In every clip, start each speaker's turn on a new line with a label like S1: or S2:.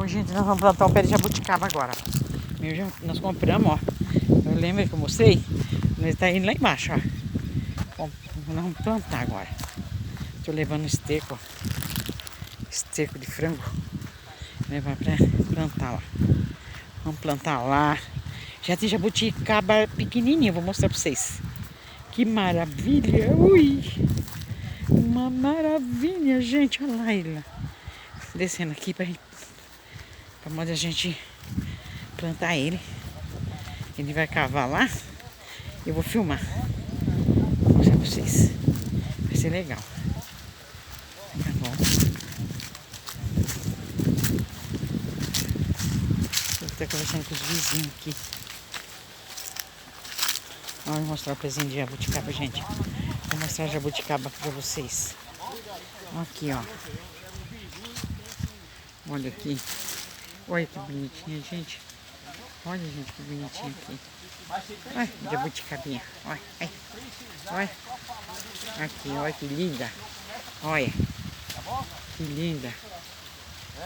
S1: Bom, gente, nós vamos plantar o pé de jabuticaba agora. Nós compramos, ó. Eu lembro que eu mostrei. Nós tá indo lá embaixo, ó. Nós vamos plantar agora. Tô levando esterco, ó. Esterco de frango. Levar pra plantar lá. Vamos plantar lá. Já tem jabuticaba pequenininho, vou mostrar pra vocês. Que maravilha! Ui! Uma maravilha, gente. Olha lá ele. Descendo aqui pra a gente plantar ele. Ele vai cavar lá. Eu vou filmar. Vou mostrar pra vocês. Vai ser legal. Tá bom. Eu tô conversando com os vizinhos aqui. Vou mostrar o pezinho de jabuticaba, gente. Vou mostrar a jabuticaba pra vocês. Aqui, ó. Olha aqui. Olha que bonitinha, gente. Olha, gente, que bonitinho aqui. Olha, jabuticabinha. Olha, olha. Olha. Aqui, olha que linda. Olha. Que linda.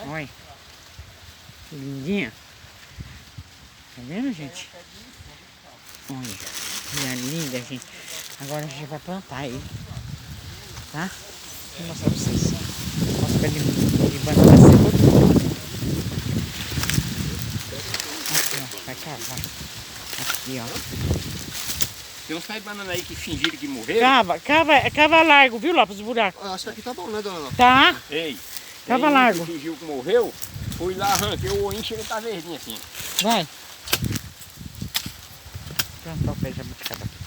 S1: Olha. Que lindinha. Tá vendo, gente? Olha. Que linda, gente. Agora a gente vai plantar ele. Tá? Vou mostrar pra vocês. Mostra o pé de banana seco. Aqui, ó. Vai cavar. Aqui, ó.
S2: Tem uns pés de banana aí que fingiram que morreram.
S1: Cava largo, viu, Lopes, o buraco?
S3: Acho que aqui tá bom, né, dona Lopes?
S1: Tá.
S2: Ei.
S1: Cava largo.
S2: Que fingiu que morreu. Fui lá, arranquei o oinho, chega tá verdinho assim.
S1: Vai. Plantar o pé de jabuticaba aqui.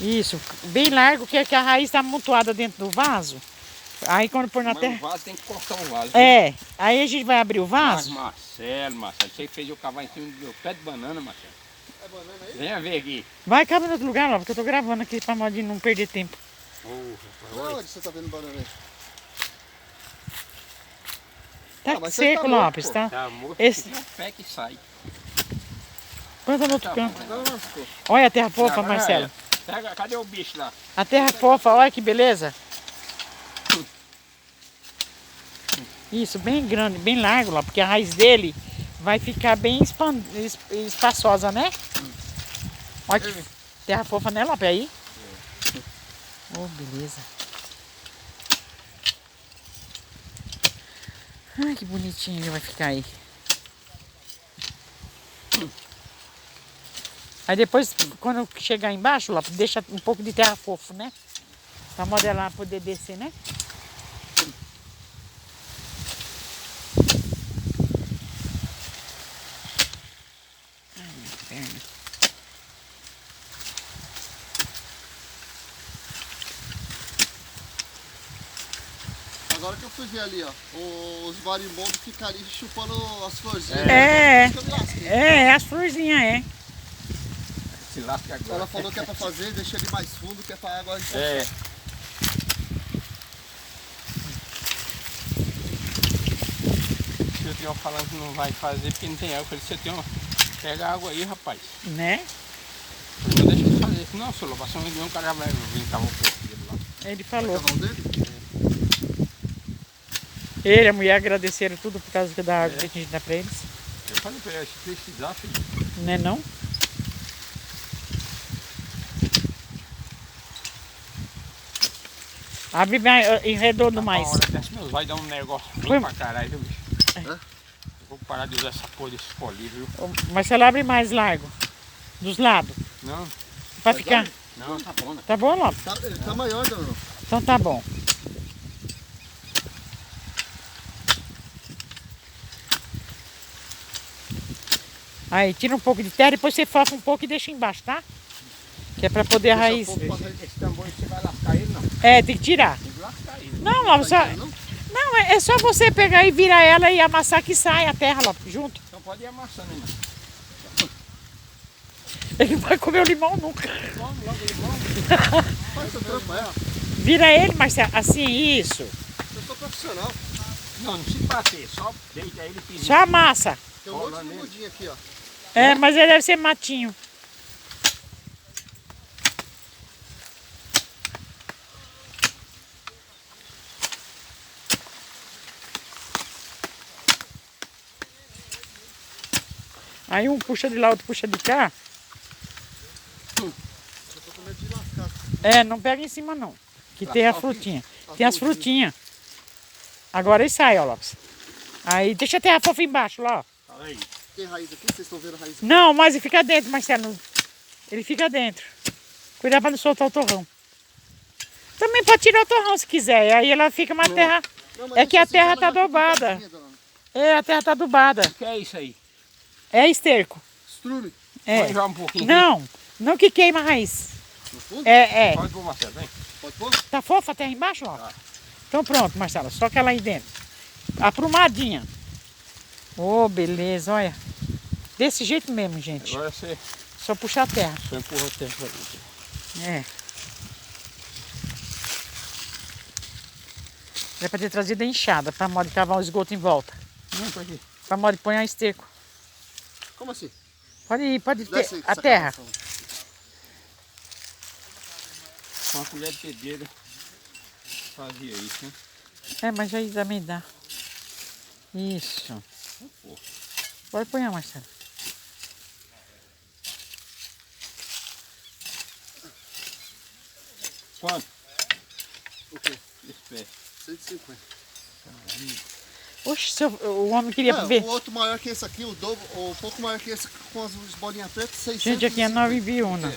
S1: Isso, bem largo, que a raiz está amontoada dentro do vaso. Aí quando pôr na terra...
S2: o vaso tem que cortar o vaso.
S1: É, aí a gente vai abrir o vaso.
S2: Marcelo, você fez eu cavar em cima do meu pé de banana, Marcelo. É banana aí? Venha ver aqui.
S1: Vai, cabe no outro lugar, Lopes, que eu tô gravando aqui pra modo de não perder tempo.
S3: Onde você tá vendo banana aí?
S1: Tá seco, Lopes, tá?
S2: Tá morto,
S1: Esse...
S2: é o pé que sai.
S1: Planta no outro canto.
S3: Não,
S1: Olha a terra fofa, Marcelo.
S2: Cadê o bicho lá?
S1: A terra fofa, olha que beleza. Isso, bem grande, bem largo lá, porque a raiz dele vai ficar bem espaçosa, né? Olha que terra fofa, né, Lopes? Aí. Oh, beleza. Ai, que bonitinho ele vai ficar aí. Aí depois, quando chegar embaixo, Lopes, deixa um pouco de terra fofa, né? Pra modelar poder descer, né? Ai, minha perna.
S3: agora que eu fui ver ali, ó, os marimbondos ficam ali chupando as florzinhas.
S1: As florzinhas, é.
S2: Se lasca agora.
S3: Ela falou que é pra fazer, deixa ele mais fundo, que é pra água encostar.
S2: É. O senhor falando que não vai fazer porque não tem água. Eu falei, você tem uma... Pega a água aí, rapaz.
S1: Né?
S2: Não deixa de fazer. Não, senhor, passou um milhão, o cara vai vir cavar o corpo dele lá.
S1: Ele falou.
S3: Qual é o nome dele?
S1: Ele e a mulher agradeceram tudo por causa da água que a gente dá pra eles.
S2: Eu falei pra ele, se precisar, filho.
S1: Né não? Abre mais, enredondo mais.
S2: A hora dessa, meus vai dar um negócio ruim pra caralho, viu, bicho?
S3: É?
S2: Vou parar de usar essa porra desse poli, viu?
S1: Marcelo, abre mais largo. Dos lados.
S2: Não,
S1: Pra ficar.
S2: não, tá bom, né?
S1: Tá bom, Lopes?
S3: Ele tá maior, dona Lopes.
S1: Então tá bom. Aí, tira um pouco de terra, depois você fofa um pouco e deixa embaixo, tá? Que é pra poder a raiz.
S2: Esse tambor você vai lascar ele, não?
S1: É, tem que tirar.
S2: Tem que lascar ele.
S1: Não, Lopes, só... Não, é só você pegar e virar ela e amassar que sai a terra, Lopes, junto.
S2: Então pode ir amassando aí,
S1: Ele não vai comer o limão nunca.
S2: Vamos logo o limão.
S3: Faz seu trampo, é.
S1: Vira ele, Marcelo, assim, isso.
S3: Eu sou profissional.
S2: Não, não precisa bater, só deita ele e pisa.
S1: Só amassa.
S3: Tem um monte de mudinha aqui, ó.
S1: É, mas ele deve ser matinho. Aí um puxa de lá, outro puxa de cá.
S3: Eu tô com medo de lascar.
S1: É, não pega em cima não. Que tem a frutinha. Tem as frutinhas. Agora ele sai, ó, Lopes. Aí deixa a terra fofa embaixo lá, ó.
S2: Aí.
S3: Tem raiz aqui? Vocês estão vendo a raiz aqui?
S1: Não, mas ele fica dentro, Marcelo. Ele fica dentro. Cuidado pra não soltar o torrão. Também pode tirar o torrão se quiser. Aí ela fica uma terra.
S3: Não, mas
S1: É que
S3: deixa
S1: a
S3: assim,
S1: terra
S3: ela
S1: tá
S3: já fica
S1: adubada.
S3: quietinha, dona.
S1: É, a terra tá adubada.
S2: O que é isso aí?
S1: É esterco.
S3: Estrume.
S1: É.
S2: Põe já um pouquinho.
S1: Não, não que queima a raiz.
S3: No fundo?
S1: É.
S2: Pode pôr, Marcelo, vem.
S3: Pode pôr?
S1: Tá fofa a terra embaixo, ó?
S2: Tá.
S1: Então pronto, Marcelo. Só que ela aí dentro. Aprumadinha. Ô, beleza, olha. Desse jeito mesmo, gente.
S2: Agora você
S1: Só puxar a terra.
S2: só empurra o tempo aí.
S1: É. É pra ter trazido a enxada, pra modo cavar o esgoto em volta.
S2: Não, tá aqui.
S1: Pra modo pôr a esterco.
S3: Como assim?
S1: Pode ter
S3: Desce aí,
S1: a
S3: essa
S1: terra.
S3: cavação.
S2: Com uma colher de pedreira fazia isso, né?
S1: É, mas aí também dá. Isso. Pode pôr, Marcelo.
S2: Quanto?
S3: O quê?
S2: Esse pé.
S3: 150.
S1: Oxe, o homem queria ver.
S3: O outro maior que esse aqui, o dobro, ou um pouco maior que esse com as bolinhas pretas, 600.
S1: Gente, aqui é 9 Biúna.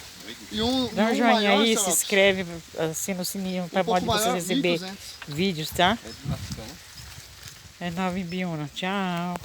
S3: E um,
S1: Dá um
S3: um
S1: joinha
S3: maior,
S1: aí,
S3: sei
S1: se
S3: lá,
S1: inscreve, assina o sininho pra
S3: um pouco
S1: modo você
S3: maior,
S1: receber
S3: 1.200.
S1: vídeos, tá?
S2: É de lascão.
S1: É 9 Biúna. Tchau.